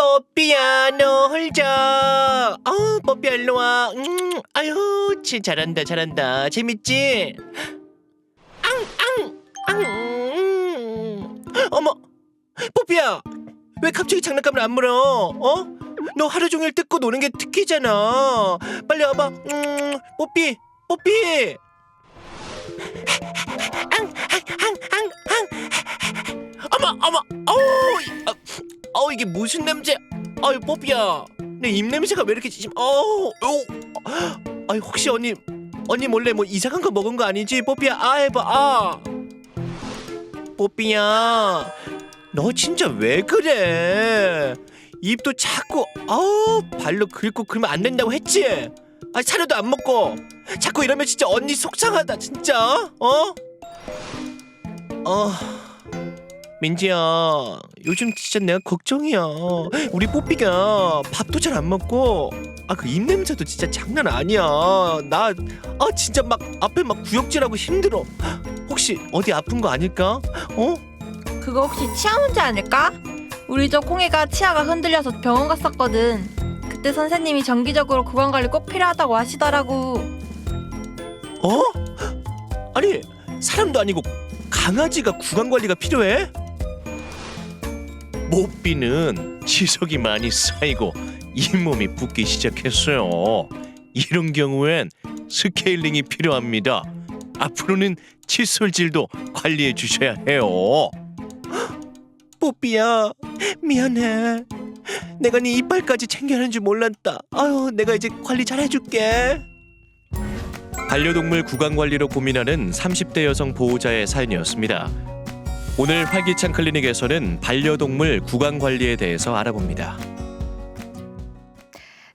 뽀삐야 놀자 뽀삐야 일로와. 아유 잘한다 재밌지? 어머 뽀삐야 왜 갑자기 장난감을 안 물어? 너 하루 종일 뜯고 노는 게 특기잖아. 빨리 와봐. 뽀삐 어머 이게 무슨 냄새? 아유 뽀삐야 내 입 냄새가 왜 이렇게 아유 혹시 언니 몰래 뭐 이상한 거 먹은 거 아니지? 뽀삐야 해봐. 뽀삐야 너 진짜 왜 그래? 입도 자꾸 발로 긁고 그러면 안 된다고 했지? 사료도 안 먹고 자꾸 이러면 진짜 언니 속상하다 진짜. 민지야 요즘 진짜 내가 걱정이야. 우리 뽀삐가 밥도 잘 안 먹고 그 입냄새도 진짜 장난 아니야. 나 진짜 막 앞에 막 구역질하고 힘들어. 혹시 어디 아픈 거 아닐까? 그거 혹시 치아 문제 아닐까? 우리 저 콩이가 치아가 흔들려서 병원 갔었거든. 그때 선생님이 정기적으로 구강관리 꼭 필요하다고 하시더라고. 아니 사람도 아니고 강아지가 구강관리가 필요해? 뽀삐는 지석이 많이 쌓이고 잇몸이 붓기 시작했어요. 이런 경우엔 스케일링이 필요합니다. 앞으로는 칫솔질도 관리해 주셔야 해요. 뽀삐야 미안해. 내가 네 이빨까지 챙겨하는 줄 몰랐다. 내가 이제 관리 잘 해줄게. 반려동물 구강관리로 고민하는 30대 여성 보호자의 사연이었습니다. 오늘 활기찬 클리닉에서는 반려동물 구강관리에 대해서 알아봅니다.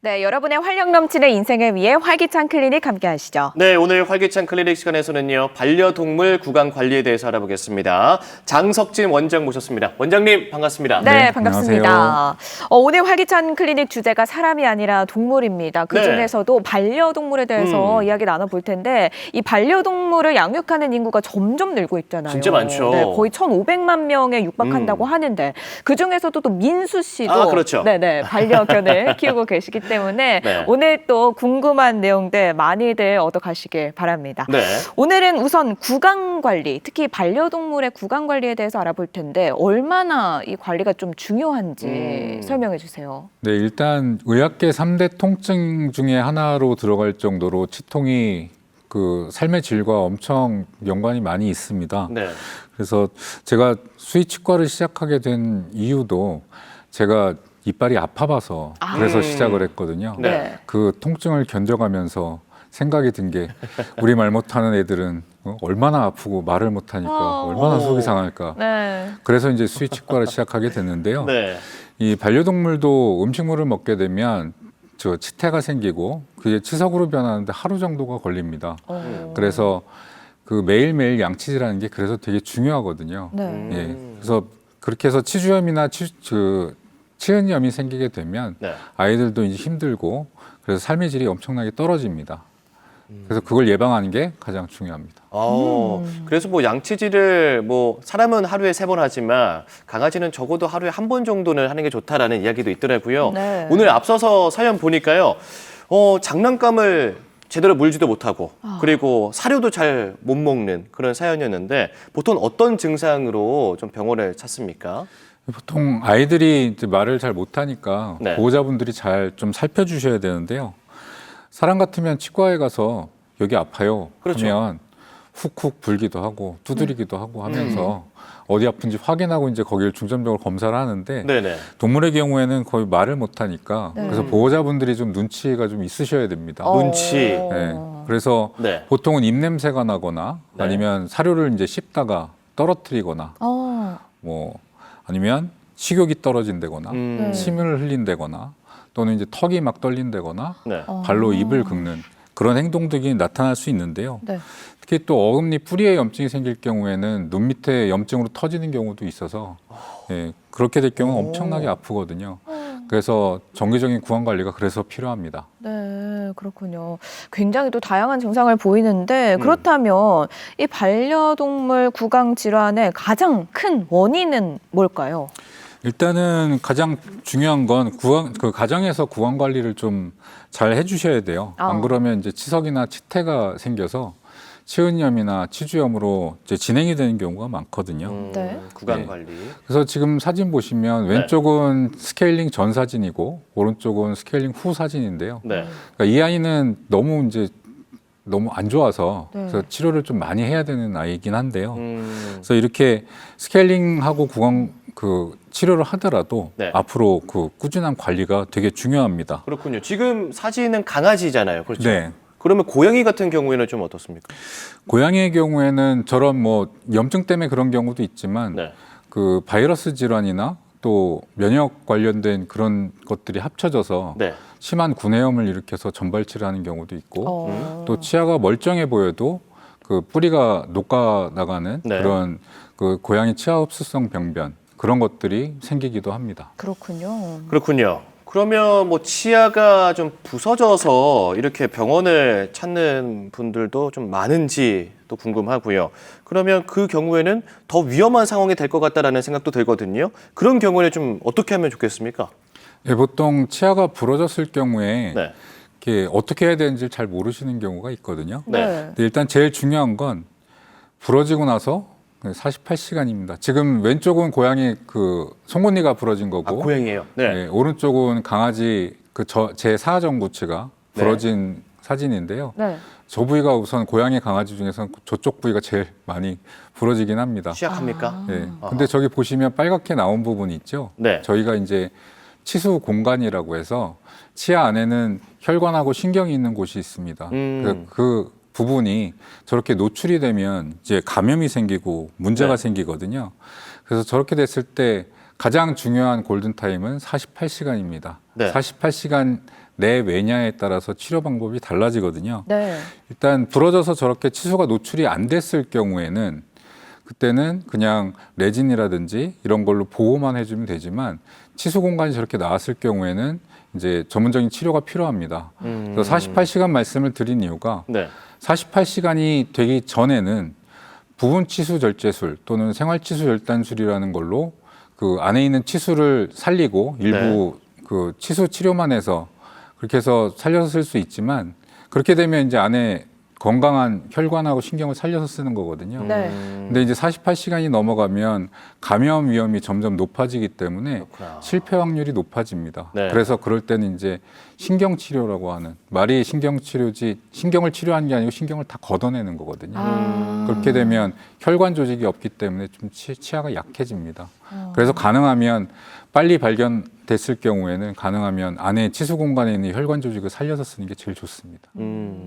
네, 여러분의 활력 넘치는 인생을 위해 활기찬 클리닉 함께 하시죠. 네, 오늘 활기찬 클리닉 시간에서는요. 반려동물 구강 관리에 대해서 알아보겠습니다. 장석진 원장 모셨습니다. 원장님 반갑습니다. 네, 반갑습니다. 오늘 활기찬 클리닉 주제가 사람이 아니라 동물입니다. 그중에서도 반려동물에 대해서 이야기 나눠볼 텐데 이 반려동물을 양육하는 인구가 점점 늘고 있잖아요. 진짜 많죠. 네, 거의 1,500만 명에 육박한다고 하는데 그중에서도 또 민수 씨도 그렇죠. 네네, 반려견을 키우고 계시기 때문에 오늘 또 궁금한 내용들 많이들 얻어가시길 바랍니다. 오늘은 우선 구강관리, 특히 반려동물의 구강관리에 대해서 알아볼 텐데 얼마나 이 관리가 좀 중요한지 설명해 주세요. 네, 일단 의학계 3대 통증 중에 하나로 들어갈 정도로 치통이 그 삶의 질과 엄청 연관이 많이 있습니다. 그래서 제가 수의치과를 시작하게 된 이유도 제가 이빨이 아파봐서 그래서 시작을 했거든요. 그 통증을 견뎌가면서 생각이 든 게 우리 말 못하는 애들은 얼마나 아프고 말을 못하니까 얼마나 속이 상할까. 그래서 이제 수의치과를 시작하게 됐는데요. 이 반려동물도 음식물을 먹게 되면 저 치태가 생기고 그게 치석으로 변하는데 하루 정도가 걸립니다. 그래서 그 매일매일 양치질하는 게 그래서 되게 중요하거든요. 예, 그래서 그렇게 해서 치주염이나 치은염이 생기게 되면 아이들도 이제 힘들고 그래서 삶의 질이 엄청나게 떨어집니다. 그래서 그걸 예방하는 게 가장 중요합니다. 그래서 뭐 양치질을 사람은 하루에 3번 하지만 강아지는 적어도 하루에 1번 정도는 하는 게 좋다라는 이야기도 있더라고요. 오늘 앞서서 사연 보니까요. 장난감을 제대로 물지도 못하고 그리고 사료도 잘 못 먹는 그런 사연이었는데 보통 어떤 증상으로 좀 병원을 찾습니까? 보통 아이들이 이제 말을 잘 못하니까 보호자분들이 잘 좀 살펴주셔야 되는데요. 사람 같으면 치과에 가서 여기 아파요 하면 훅훅 불기도 하고 두드리기도 하고 하면서 어디 아픈지 확인하고 이제 거기를 중점적으로 검사를 하는데 동물의 경우에는 거의 말을 못하니까 그래서 보호자분들이 좀 눈치가 좀 있으셔야 됩니다. 눈치. 그래서 보통은 입냄새가 나거나 아니면 사료를 이제 씹다가 떨어뜨리거나 아니면 식욕이 떨어진다거나 침을 흘린다거나 또는 이제 턱이 막 떨린다거나 발로 입을 긁는 그런 행동들이 나타날 수 있는데요. 특히 또 어금니 뿌리에 염증이 생길 경우에는 눈 밑에 염증으로 터지는 경우도 있어서 그렇게 될 경우는 엄청나게 아프거든요. 그래서 정기적인 구강 관리가 그래서 필요합니다. 네, 그렇군요. 굉장히 또 다양한 증상을 보이는데 그렇다면 이 반려동물 구강 질환의 가장 큰 원인은 뭘까요? 일단은 가장 중요한 건 그 가정에서 구강 관리를 좀 잘 해주셔야 돼요. 안 그러면 이제 치석이나 치태가 생겨서 치은염이나 치주염으로 이제 진행이 되는 경우가 많거든요. 네. 구강 네. 관리. 그래서 지금 사진 보시면 왼쪽은 스케일링 전 사진이고 오른쪽은 스케일링 후 사진인데요. 네. 그러니까 이 아이는 너무 안 좋아서 그래서 치료를 좀 많이 해야 되는 아이이긴 한데요. 그래서 이렇게 스케일링하고 구강 치료를 하더라도 네. 앞으로 그 꾸준한 관리가 되게 중요합니다. 그렇군요. 지금 사진은 강아지잖아요. 그렇죠? 네. 그러면 고양이 같은 경우에는 좀 어떻습니까? 고양이의 경우에는 저런 뭐 염증 때문에 그런 경우도 있지만 네. 그 바이러스 질환이나 또 면역 관련된 그런 것들이 합쳐져서 네. 심한 구내염을 일으켜서 전발치를 하는 경우도 있고 또 치아가 멀쩡해 보여도 그 뿌리가 녹아 나가는 네. 그런 그 고양이 치아 흡수성 병변 그런 것들이 생기기도 합니다. 그렇군요. 그렇군요. 그러면 뭐 치아가 좀 부서져서 이렇게 병원을 찾는 분들도 좀 많은지 또 궁금하고요. 그러면 그 경우에는 더 위험한 상황이 될 것 같다라는 생각도 들거든요. 그런 경우에는 좀 어떻게 하면 좋겠습니까? 네, 보통 치아가 부러졌을 경우에 네. 이렇게 어떻게 해야 되는지 잘 모르시는 경우가 있거든요. 네. 근데 일단 제일 중요한 건 부러지고 나서 48시간입니다. 지금 왼쪽은 고양이 그 송곳니가 부러진 거고, 고양이에요. 네. 네, 오른쪽은 강아지 제 사정구치가 부러진 사진인데요. 네. 저 부위가 우선 고양이 강아지 중에서는 저쪽 부위가 제일 많이 부러지긴 합니다. 취약합니까? 네. 근데 저기 보시면 빨갛게 나온 부분이 있죠. 네. 저희가 이제 치수 공간이라고 해서 치아 안에는 혈관하고 신경이 있는 곳이 있습니다. 그 부분이 저렇게 노출이 되면 이제 감염이 생기고 문제가 생기거든요. 그래서 저렇게 됐을 때 가장 중요한 골든타임은 48시간입니다. 네. 48시간 내외냐에 따라서 치료 방법이 달라지거든요. 네. 일단 부러져서 저렇게 치수가 노출이 안 됐을 경우에는 그때는 그냥 레진이라든지 이런 걸로 보호만 해주면 되지만 치수 공간이 저렇게 나왔을 경우에는 이제 전문적인 치료가 필요합니다. 그래서 48시간 말씀을 드린 이유가 48시간이 되기 전에는 부분 치수 절제술 또는 생활 치수 절단술이라는 걸로 그 안에 있는 치수를 살리고 일부 그 치수 치료만 해서 그렇게 해서 살려서 쓸 수 있지만 그렇게 되면 이제 안에 건강한 혈관하고 신경을 살려서 쓰는 거거든요. 네. 근데 이제 48시간이 넘어가면 감염 위험이 점점 높아지기 때문에 실패 확률이 높아집니다. 네. 그래서 그럴 때는 이제 신경 치료라고 하는 말이 신경 치료지 신경을 치료하는 게 아니고 신경을 다 걷어내는 거거든요. 그렇게 되면 혈관 조직이 없기 때문에 좀 치아가 약해집니다. 그래서 가능하면 빨리 발견됐을 경우에는 가능하면 안에 치수 공간에 있는 혈관 조직을 살려서 쓰는 게 제일 좋습니다.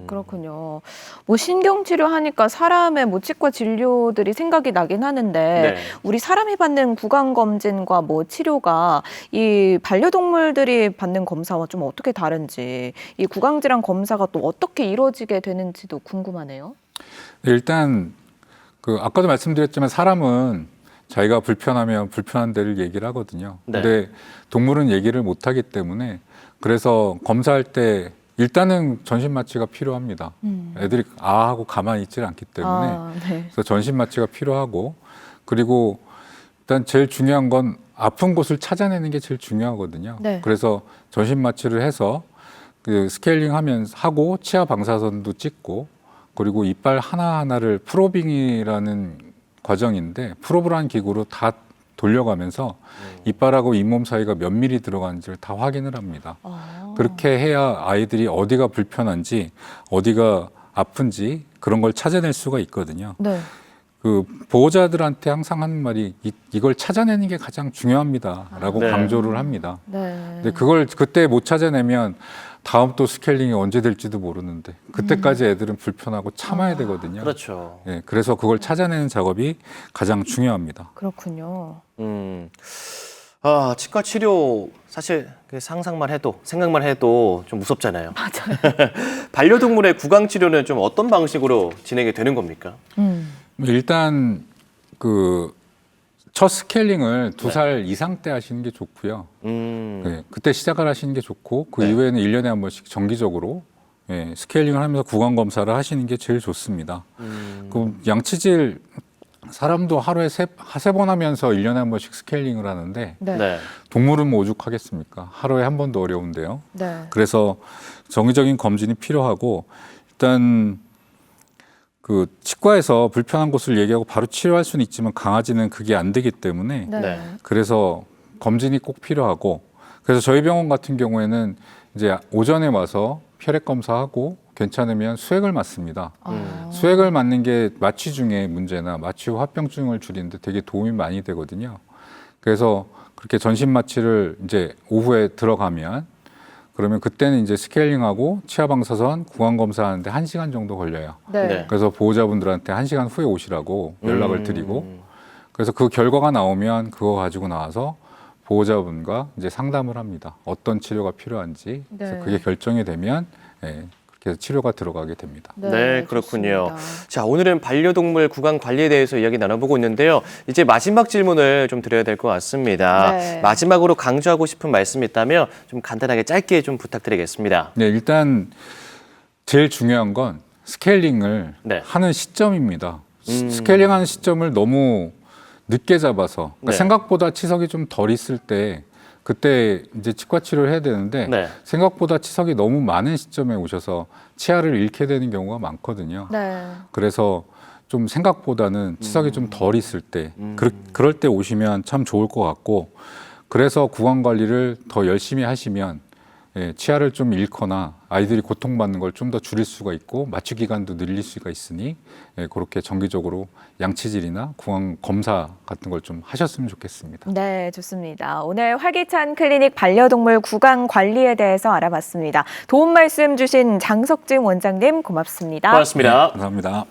그렇군요. 뭐 신경치료 하니까 사람의 뭐 치과 진료들이 생각이 나긴 하는데 우리 사람이 받는 구강검진과 뭐 치료가 이 반려동물들이 받는 검사와 좀 어떻게 다른지 이 구강질환 검사가 또 어떻게 이루어지게 되는지도 궁금하네요. 일단 그 아까도 말씀드렸지만 사람은 자기가 불편하면 불편한 데를 얘기를 하거든요. 근데 동물은 얘기를 못 하기 때문에 그래서 검사할 때 일단은 전신 마취가 필요합니다. 애들이 하고 가만히 있질 않기 때문에 그래서 전신 마취가 필요하고 그리고 일단 제일 중요한 건 아픈 곳을 찾아내는 게 제일 중요하거든요. 그래서 전신 마취를 해서 그 스케일링 하고 치아 방사선도 찍고 그리고 이빨 하나하나를 프로빙이라는 과정인데 프로브라는 기구로 다 돌려가면서 이빨하고 잇몸 사이가 몇 미리 들어가는지를 다 확인을 합니다. 그렇게 해야 아이들이 어디가 불편한지 어디가 아픈지 그런 걸 찾아낼 수가 있거든요. 그 보호자들한테 항상 하는 말이 이걸 찾아내는 게 가장 중요합니다라고 강조를 합니다. 근데 그걸 그때 못 찾아내면 다음 또 스케일링이 언제 될지도 모르는데 그때까지 애들은 불편하고 참아야 되거든요. 그렇죠. 네, 그래서 그걸 찾아내는 작업이 가장 중요합니다. 그렇군요. 치과 치료 사실 상상만 해도 생각만 해도 좀 무섭잖아요. 맞아요. 반려동물의 구강 치료는 좀 어떤 방식으로 진행이 되는 겁니까? 일단 그 첫 스케일링을 2살 이상 때 하시는 게 좋고요. 네, 그때 시작을 하시는 게 좋고 그 이후에는 1년에 한 번씩 정기적으로 스케일링을 하면서 구강 검사를 하시는 게 제일 좋습니다. 그 양치질 사람도 하루에 세 번 하면서 1년에 한 번씩 스케일링을 하는데 네. 네. 동물은 뭐 오죽하겠습니까? 하루에 한 번도 어려운데요. 네. 그래서 정기적인 검진이 필요하고 일단 그 치과에서 불편한 곳을 얘기하고 바로 치료할 수는 있지만 강아지는 그게 안 되기 때문에 네. 네. 그래서 검진이 꼭 필요하고 그래서 저희 병원 같은 경우에는 이제 오전에 와서 혈액 검사하고 괜찮으면 수액을 맞습니다. 수액을 맞는 게 마취중의 문제나 마취 후 합병증을 줄이는데 되게 도움이 많이 되거든요. 그래서 그렇게 전신 마취를 이제 오후에 들어가면 그러면 그때는 이제 스케일링하고 치아 방사선 구강 검사하는데 1시간 정도 걸려요. 네. 네. 그래서 보호자분들한테 1시간 후에 오시라고 연락을 드리고 그래서 그 결과가 나오면 그거 가지고 나와서 보호자분과 이제 상담을 합니다. 어떤 치료가 필요한지. 그래서 네. 그게 결정이 되면 예, 그렇게 해서 치료가 들어가게 됩니다. 네, 그렇군요. 좋습니다. 자, 오늘은 반려동물 구강 관리에 대해서 이야기 나눠보고 있는데요. 이제 마지막 질문을 좀 드려야 될 것 같습니다. 네. 마지막으로 강조하고 싶은 말씀이 있다면 좀 간단하게 짧게 좀 부탁드리겠습니다. 네, 일단 제일 중요한 건 스케일링을 네. 하는 시점입니다. 스케일링하는 시점을 너무 늦게 잡아서 그러니까 네. 생각보다 치석이 좀 덜 있을 때 그때 이제 치과 치료를 해야 되는데 네. 생각보다 치석이 너무 많은 시점에 오셔서 치아를 잃게 되는 경우가 많거든요. 네. 그래서 좀 생각보다는 치석이 좀 덜 있을 때 그럴 때 오시면 참 좋을 것 같고 그래서 구강 관리를 더 열심히 하시면 예, 치아를 좀 잃거나 아이들이 고통받는 걸 좀 더 줄일 수가 있고 마취 기간도 늘릴 수가 있으니 예, 그렇게 정기적으로 양치질이나 구강 검사 같은 걸 좀 하셨으면 좋겠습니다. 네, 좋습니다. 오늘 활기찬 클리닉 반려동물 구강 관리에 대해서 알아봤습니다. 도움 말씀 주신 장석진 원장님 고맙습니다. 고맙습니다. 감사합니다.